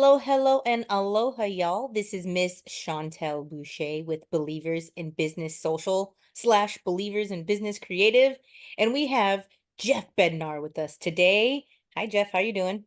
Hello, hello, and aloha, y'all. This is Miss Chantel Boucher with Believers in Business Social slash Believers in Business Creative, and we have Jeff Bednar with us today. Hi, Jeff. How you doing?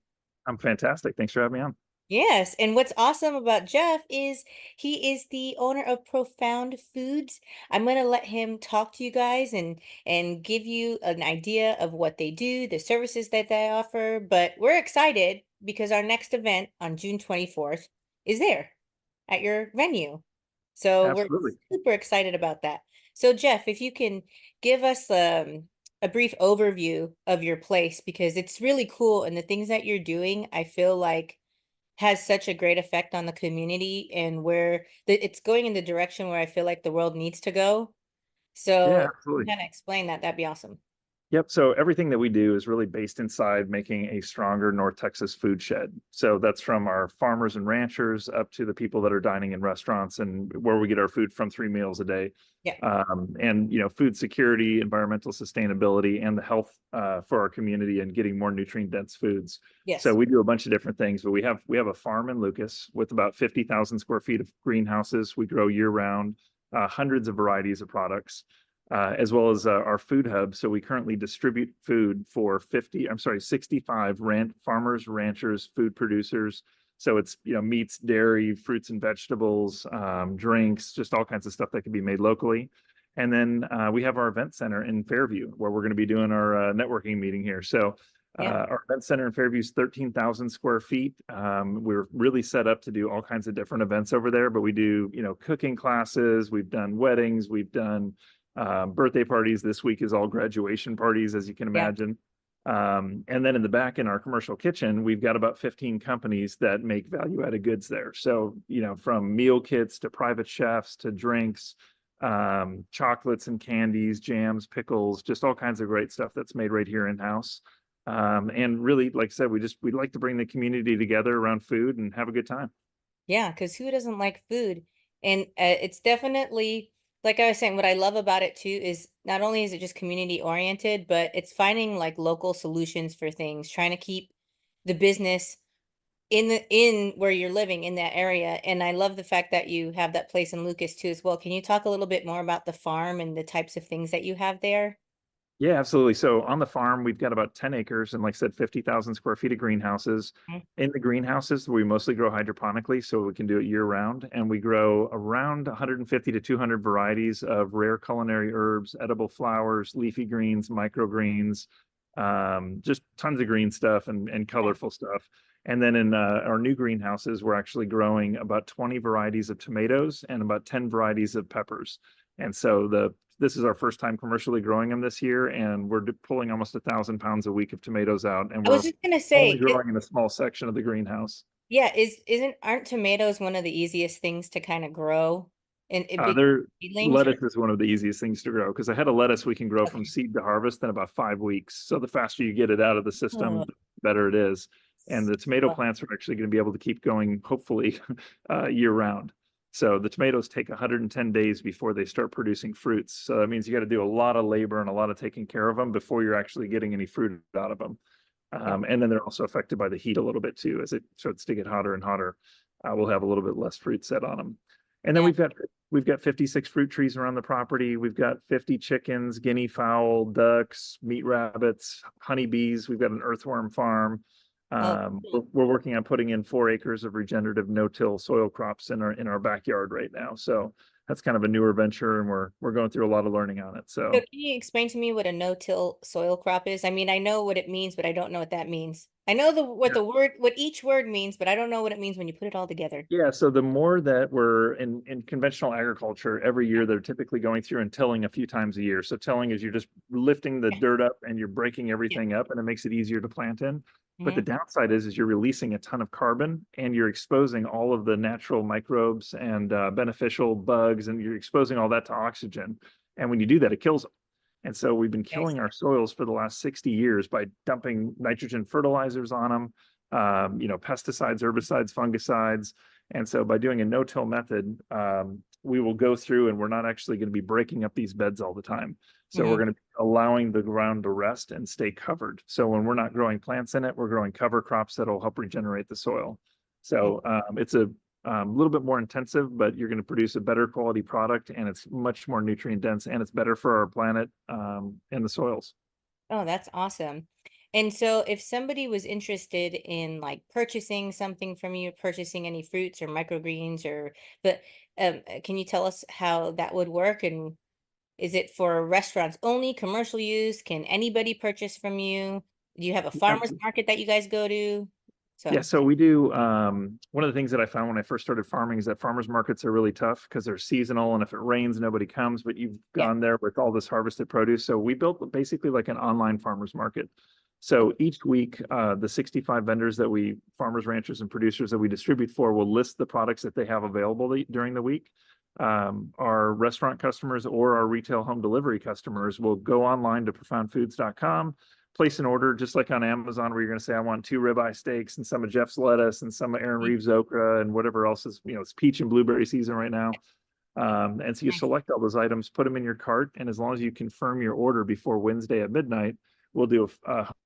I'm fantastic. Thanks for having me on. Yes, and what's awesome about Jeff is he is the owner of Profound Foods. I'm going to let him talk to you guys and give you an idea of what they do, the services that they offer, but we're excited because our next event on June 24th is there at your venue. So we're Absolutely. super excited about that. So Jeff, if you can give us a brief overview of your place because it's really cool and the things that you're doing, I feel like has such a great effect on the community and where it's going in the direction where I feel like the world needs to go. So Yeah, if you absolutely. kind of explain that, that'd be awesome. Yep. So everything that we do is really based inside making a stronger North Texas food shed. So that's from our farmers and ranchers up to the people that are dining in restaurants and where we get our food from 3 meals a day. Yeah. And food security, environmental sustainability, and the health for our community and getting more nutrient dense foods. So Yes. we do a bunch of different things, but we have a farm in Lucas with about 50,000 square feet of greenhouses. We grow year round, hundreds of varieties of products as well as our food hub. So we currently distribute food for 65 farmers, ranchers, food producers. So it's, meats, dairy, fruits and vegetables, drinks, just all kinds of stuff that can be made locally. And then we have our event center in Fairview where we're going to be doing our networking meeting here. So Yeah. our event center in Fairview is 13,000 square feet. We're really set up to do all kinds of different events over there, but we do, cooking classes, we've done weddings, we've done birthday parties. This week is all graduation parties, as you can Yeah. imagine. And then in the back in our commercial kitchen, we've got about 15 companies that make value added goods there. So, from meal kits to private chefs to drinks, chocolates and candies, jams, pickles, just all kinds of great stuff that's made right here in house. And really, like I said, we'd like to bring the community together around food and have a good time. Yeah, because who doesn't like food? And it's definitely, like I was saying, what I love about it too is not only is it just community oriented, but it's finding like local solutions for things, trying to keep the business in where you're living in that area. And I love the fact that you have that place in Lucas too as well. Can you talk a little bit more about the farm and the types of things that you have there? Yeah, absolutely. So on the farm, we've got about 10 acres and, like I said, 50,000 square feet of greenhouses. Mhm. In the greenhouses, we mostly grow hydroponically, so we can do it year round. And we grow around 150 to 200 varieties of rare culinary herbs, edible flowers, leafy greens, microgreens, just tons of green stuff and Nice. colorful stuff. And then in our new greenhouses, we're actually growing about 20 varieties of tomatoes and about 10 varieties of peppers. And so this is our first time commercially growing them this year, and we're pulling almost 1,000 pounds a week of tomatoes out, and I was we're just gonna only say, growing in a small section of the greenhouse. yeah, aren't tomatoes one of the easiest things to kind of grow in big Their seedlings? lettuce is one of the easiest things to grow because a head of lettuce we can grow from Okay. seed to harvest in about 5 weeks. So the faster you get it out of the system, Oh, the better it is. And the tomato well, plants are actually going to be able to keep going, hopefully, year round. So the tomatoes take 110 days before they start producing fruits. So that means you got to do a lot of labor and a lot of taking care of them before you're actually getting any fruit out of them. yeah. And then they're also affected by the heat a little bit too. As it starts to get hotter and hotter, we'll have a little bit less fruit set on them. And then Yeah. we've got 56 fruit trees around the property. We've got 50 chickens, guinea fowl, ducks, meat rabbits, honeybees. We've got an earthworm farm. Oh, We're working on putting in 4 acres of regenerative no-till soil crops in our backyard right now. So that's kind of a newer venture, and we're going through a lot of learning on it. so So can you explain to me what a no-till soil crop is? I mean, I know what it means, but I don't know what that means. I know what each word means, but I don't know what it means when you put it all together. yeah, so the more that we're in conventional agriculture, every year they're typically going through and tilling a few times a year. So tilling is you're just lifting the Yeah. dirt up and you're breaking Yeah. everything up and it makes it easier to plant in. But the Hmm. downside is you're releasing a ton of carbon and you're exposing all of the natural microbes and beneficial bugs and you're exposing all that to oxygen. And when you do that, it kills them. And so we've been Okay. killing our soils for the last 60 years by dumping nitrogen fertilizers on them, pesticides, herbicides, fungicides. And so by doing a no-till method, we will go through and we're not actually going to be breaking up these beds all the time. So we're Hmm. going to be allowing the ground to rest and stay covered. So when we're not growing plants in it, we're growing cover crops that'll help regenerate the soil. So it's a little bit more intensive, but you're going to produce a better quality product, and it's much more nutrient dense, and it's better for our planet and the soils. Oh, that's awesome. And so if somebody was interested in like purchasing something from you, purchasing any fruits or microgreens or but can you tell us how that would work? And is it for restaurants only, commercial use? Can anybody purchase from you? Do you have a Yeah, farmers market that you guys go to? yeah, So, so we do. One of the things that I found when I first started farming is that farmers markets are really tough because they're seasonal, and if it rains, nobody comes. But you've yeah. gone there with all this harvested produce, so we built basically like an online farmers market. So each week, the 65 vendors that we, farmers, ranchers, and producers that we distribute for, will list the products that they have available during the week. Our restaurant customers or our retail home delivery customers will go online to profoundfoods.com, place an order just like on Amazon, where you're going to say, I want 2 ribeye steaks and some of Jeff's lettuce and some of Aaron Mhm. Reeves okra and whatever else is, it's peach and blueberry season right now. And so you Nice. select all those items, put them in your cart, and as long as you confirm your order before Wednesday at midnight, we'll do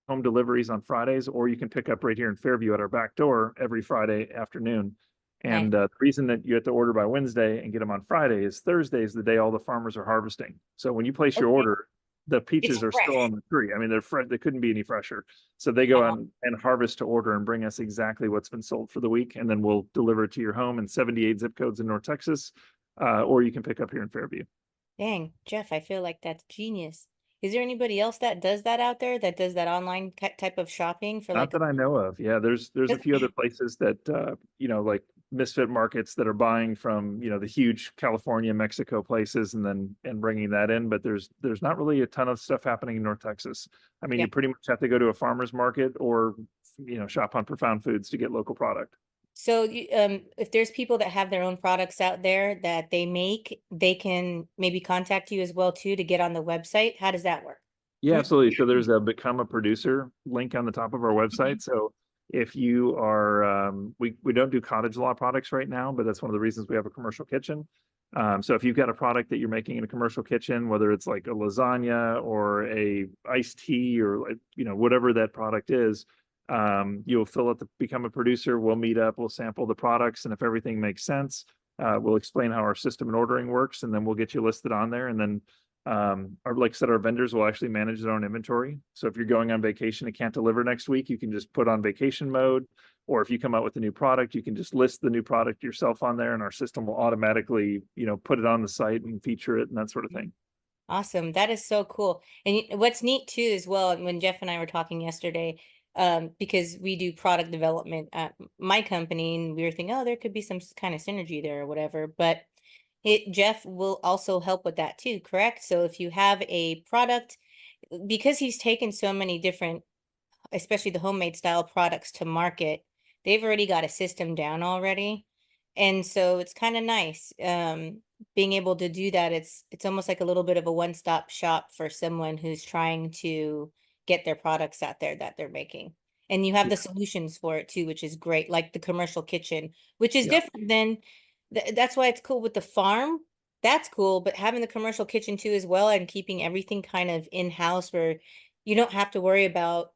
home deliveries on Fridays, or you can pick up right here in Fairview at our back door every Friday afternoon. Nice. And the reason that you have to order by Wednesday and get them on Friday is Thursday is the day all the farmers are harvesting. So when you place your Okay. order, the It's peaches are still fresh. on the tree. I mean, they're fresh. They couldn't be any fresher. So they go on and harvest to order and bring us exactly what's been sold for the week, and then we'll deliver it to your home in 78 zip codes in North Texas, or you can pick up here in Fairview. Dang, Jeff, I feel like that's genius. Is there anybody else that does that out there that does that online type of shopping for Not like that I know of. Yeah, there's a few other places that like misfit markets that are buying from the huge California, Mexico places, and then bringing that in. But there's not really a ton of stuff happening in North Texas. I mean, yeah. you pretty much have to go to a farmer's market or shop on Profound Foods to get local product. So if there's people that have their own products out there that they make, they can maybe contact you as well too to get on the website. How does that work? Yeah, absolutely. So there's a become a producer link on the top of our Mhm. website. So if you are, we don't do cottage law products right now, but that's one of the reasons we have a commercial kitchen. So if you've got a product that you're making in a commercial kitchen, whether it's like a lasagna or a iced tea or like, whatever that product is, you'll fill out the become a producer. We'll meet up, we'll sample the products, and if everything makes sense, we'll explain how our system and ordering works, and then we'll get you listed on there. And then or like I said, our vendors will actually manage their own inventory. So if you're going on vacation and can't deliver next week, you can just put on vacation mode. Or if you come out with a new product, you can just list the new product yourself on there, and our system will automatically, put it on the site and feature it and that sort of thing. Awesome. That is so cool. And what's neat too as well, and when Jeff and I were talking yesterday, because we do product development at my company, and we were thinking, oh, there could be some kind of synergy there or whatever. But Jeff will also help with that too, correct? So if you have a product, because he's taken so many different, especially the homemade style products to market, they've already got a system down already. And so it's kind of nice being able to do that. It's almost like a little bit of a one-stop shop for someone who's trying to get their products out there that they're making. And you have Yeah. the solutions for it too, which is great, like the commercial kitchen, which is Yeah. different than that's why it's cool with the farm. That's cool, but having the commercial kitchen too as well and keeping everything kind of in-house where you don't have to worry about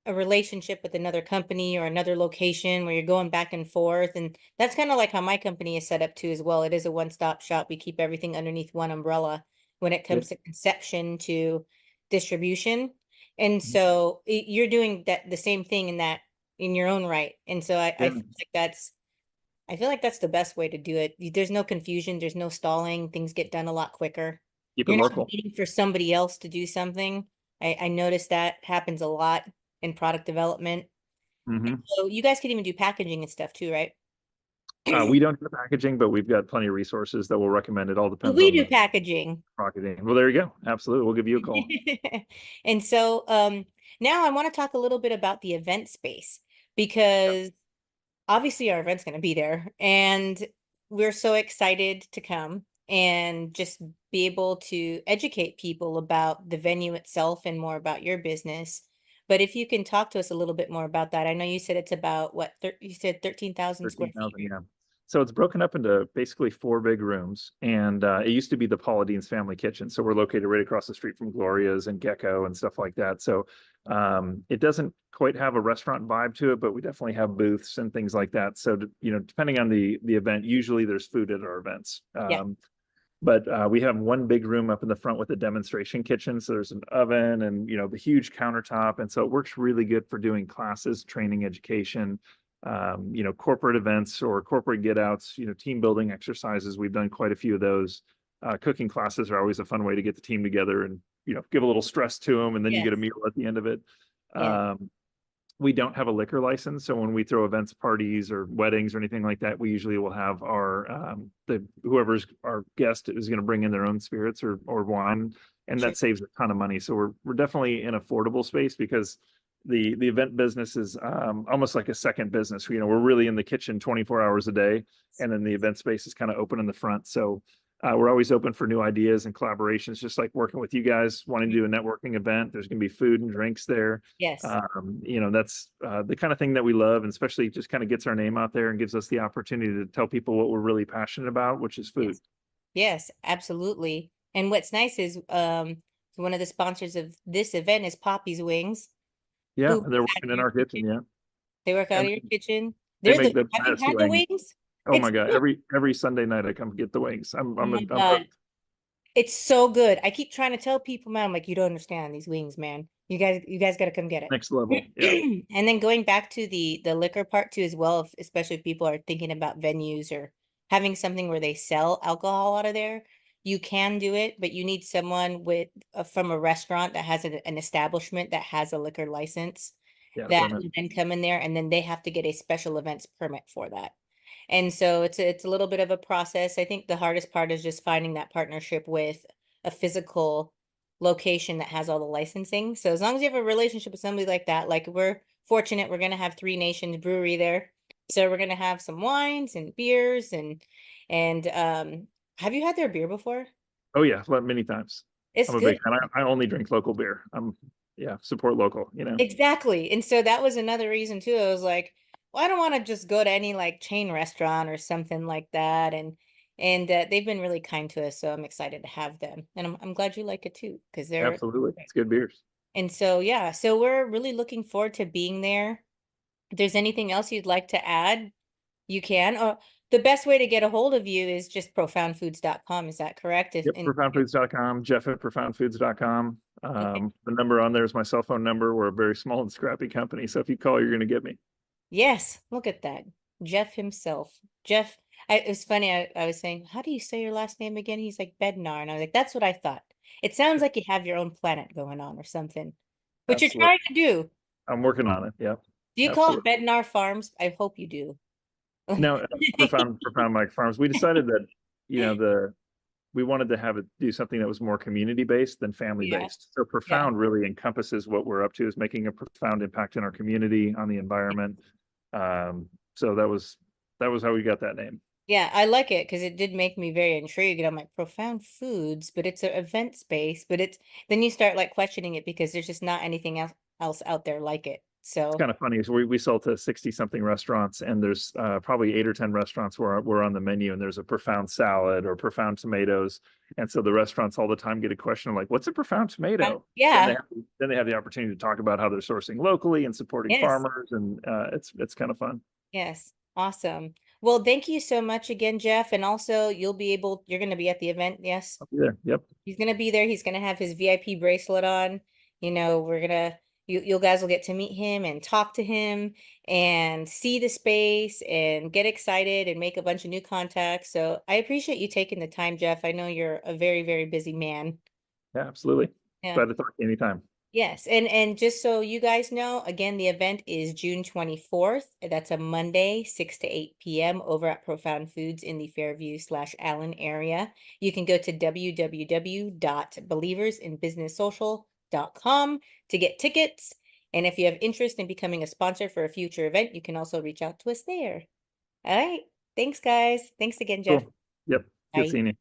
a relationship with another company or another location where you're going back and forth. And that's kind of like how my company is set up too as well. It is a one-stop shop. We keep everything underneath one umbrella when it Yep. comes to conception to distribution. And so you're doing that the same thing in that in your own right. And so Yeah. I feel like that's the best way to do it. There's no confusion, there's no stalling, things get done a lot quicker. Keep it You're not local. waiting for somebody else to do something. I noticed that happens a lot in product development. Hmm. So you guys could even do packaging and stuff too, right? We don't do the packaging, but we've got plenty of resources that will recommend. It all depends We on do the packaging. packaging. Well, there you go. Absolutely. We'll give you a call. And so now I want to talk a little bit about the event space because obviously our event's going to be there and we're so excited to come and just be able to educate people about the venue itself and more about your business. But if you can talk to us a little bit more about that. I know you said it's about what you said 13,000 square feet. 13,000, yeah. So it's broken up into basically four big rooms, and it used to be the Paula Deen's family kitchen. So we're located right across the street from Gloria's and Gecko and stuff like that. So it doesn't quite have a restaurant vibe to it, but we definitely have booths and things like that. So depending on the event, usually there's food at our events. Yeah, But we have one big room up in the front with a demonstration kitchen. So there's an oven and the huge countertop, and so it works really good for doing classes, training, education, corporate events or corporate get outs, team building exercises. We've done quite a few of those. Cooking classes are always a fun way to get the team together and, give a little stress to them, and then you yes, get a meal at the end of it. yeah, We don't have a liquor license, so when we throw events, parties, or weddings or anything like that, we usually will have our the whoever's our guest is going to bring in their own spirits or wine, and sure. that saves a ton of money. So we're definitely in affordable space because the event business is almost like a second business. We're really in the kitchen 24 hours a day, and then the event space is kind of open in the front. So we're always open for new ideas and collaborations, just like working with you guys, wanting to do a networking event. There's going to be food and drinks there. Yes, That's the kind of thing that we love, and especially just kind of gets our name out there and gives us the opportunity to tell people what we're really passionate about, which is food. yes, yes, absolutely. And what's nice is one of the sponsors of this event is Poppy's Wings, Yeah, who they're work out working of in your our kitchen. kitchen. Yeah, They work out and of your kitchen. they They're make the, the have you best had the wings. wings? Oh It's my God, so, every Sunday night I come get the wings. I'm oh I'm my I'm God. hooked. It's so good. I keep trying to tell people, man, I'm like, you don't understand these wings, man. You guys got to come get Next level. Yeah, it. And then going back to the liquor part too, as well, especially if people are thinking about venues or having something where they sell alcohol out of there, you can do it, but you need someone with from a restaurant that has an establishment that has a liquor license yeah, that permit. will then come in there, and then they have to get a special events permit for that. And so it's a little bit of a process. I think the hardest part is just finding that partnership with a physical location that has all the licensing. So as long as you have a relationship with somebody like that, like we're fortunate, we're gonna have Three Nations Brewery there. So we're gonna have some wines and beers and have you had their beer before? Oh yeah, many times. It's I'm a good. big fan. I only drink local beer. Yeah, support local. Exactly. And so that was another reason too. I was like, well, I don't want to just go to any like chain restaurant or something like that. And they've been really kind to us, so I'm excited to have them. And I'm glad you like it too, because they're Absolutely, it's good beers. and so yeah, so we're really looking forward to being there. If there's anything else you'd like to add, you can. Or the best way to get a hold of you is just profoundfoods.com. Is that correct? If Yep, and profoundfoods.com, Jeff at profoundfoods.com. okay. The number on there is my cell phone number. We're a very small and scrappy company, so if you call, you're going to get me. Yes, look at that. Jeff himself. Jeff, it was funny. I was saying, how do you say your last name again? He's like Bednar. And I was like, that's what I thought. It sounds like you have your own planet going on or something, which you're Absolutely. trying to do. I'm working on it. Yep. Do you call it Absolutely. Bednar Farms? I hope you do. No, profound Mike Farms. We decided that, you know, the we wanted to have it do something that was more community based than family Yeah, based. So yeah. profound really encompasses what we're up to, is making a profound impact in our community, on the environment. So that was how we got that name. Yeah, I like it because it did make me very intrigued. I'm like, profound foods, but it's an event space, but it's then you start like questioning it because there's just not anything else out there like it. It's So kind of funny is we sell to 60 something restaurants, and there's probably 8 or 10 restaurants where we're on the menu, and there's a profound salad or profound tomatoes. And so the restaurants all the time get a question like, what's a profound tomato? Then yeah, they have the opportunity to talk about how they're sourcing locally and supporting yes. farmers, and it's kind of fun. Yes, awesome. Well, thank you so much again, Jeff. And also, you're going to be at the event. Yes, I'll be there. Yep. he's going to be there. He's going to have his VIP bracelet on. You guys will get to meet him and talk to him and see the space and get excited and make a bunch of new contacts. So I appreciate you taking the time, Jeff. I know you're a very, very busy man. Yeah, absolutely. Yeah. Glad to talk to you anytime. Yes, and just so you guys know, again, the event is June 24th. That's a Monday, 6 to 8 p.m. over at Profound Foods in the Fairview/Allen area. You can go to www.believersinbusinesssocial.com to get tickets. And if you have interest in becoming a sponsor for a future event, you can also reach out to us there. All right. Thanks, guys. Thanks again, Jeff. Cool. Yep. Good Bye. seeing you.